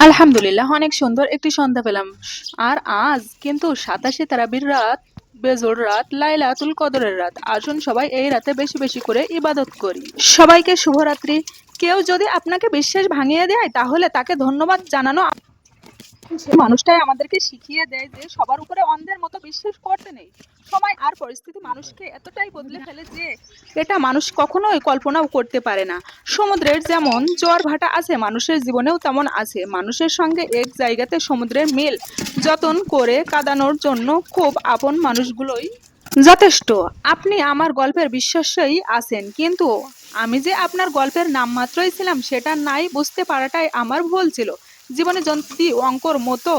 আলহামদুলিল্লাহ, অনেক সুন্দর একটি সন্ধ্যা পেলাম। আর আজ কিন্তু ৮৭ তারাবির রাত, বেজোড় রাত, লাইলাতুল কদরের রাত। আসুন সবাই এই রাতে বেশি বেশি করে ইবাদত করি। সবাইকে শুভরাত্রি। কেউ যদি আপনাকে বিশ্বাস ভাঙিয়ে দেয় তাহলে তাকে ধন্যবাদ জানানো। সে মানুষটাই আমাদেরকে শিখিয়ে দেয় যে সবার উপরে অন্ধের মতো বিশ্বাস করতে নেই। সময় আর পরিস্থিতি মানুষকে এতটাই বদলে ফেলে যে এটা মানুষ কখনোই কল্পনাও করতে পারে না। সমুদ্রের যেমন জোয়ার ভাটা আছে, মানুষের জীবনেও তেমন আছে। মানুষের সঙ্গে এক জায়গাতে সমুদ্রের মিল যতন করে কাঁদানোর জন্য খুব আপন মানুষগুলোই যথেষ্ট। আপনি আমার গল্পের বিশ্বাসই আছেন, কিন্তু আমি যে আপনার গল্পের নামমাত্রই ছিলাম সেটা নাই বুঝতে পারাটাই আমার ভুল ছিল। জীবনে যদি অঙ্কর মতো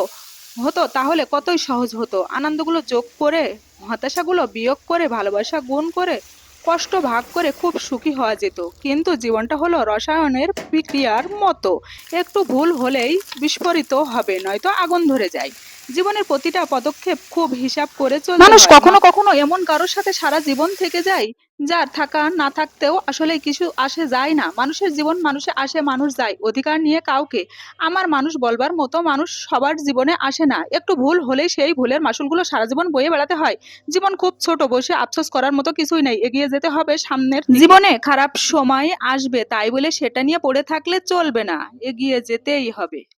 হতো তাহলে কতই সহজ হতো। আনন্দগুলো যোগ করে, হতাশাগুলো বিয়োগ করে, ভালোবাসা গুণ করে, কষ্ট ভাগ করে খুব সুখী হওয়া যেত। কিন্তু জীবনটা হলো রসায়নের বিক্রিয়ার মতো, একটু ভুল হলেই বিস্ফোরিত হবে, নয়তো আগুন ধরে যায়। জীবনের প্রতিটা পদক্ষেপ খুব হিসাব করে চলতে মানুষ হয়। কখনো কখনো এমন কারোর সাথে সারা জীবন থেকে যায় যার থাকা না থাকতেও আসলে কিছু আসে যায় না। মানুষের জীবন মানুষে আসে, মানুষ যায়, অধিকার নিয়ে কাউকে আমার মানুষ বলবার মতো মানুষ সবার জীবনে আসে না। একটু ভুল হলেই সেই ভুলের মাসুলগুলো সারা জীবন বয়ে বেড়াতে হয়। জীবন খুব ছোট, বসে আফসোস করার মতো কিছুই নেই, এগিয়ে যেতে হবে সামনের দিকে। জীবনে খারাপ সময় আসবে, তাই বলে সেটা নিয়ে পড়ে থাকলে চলবে না, এগিয়ে যেতেই হবে।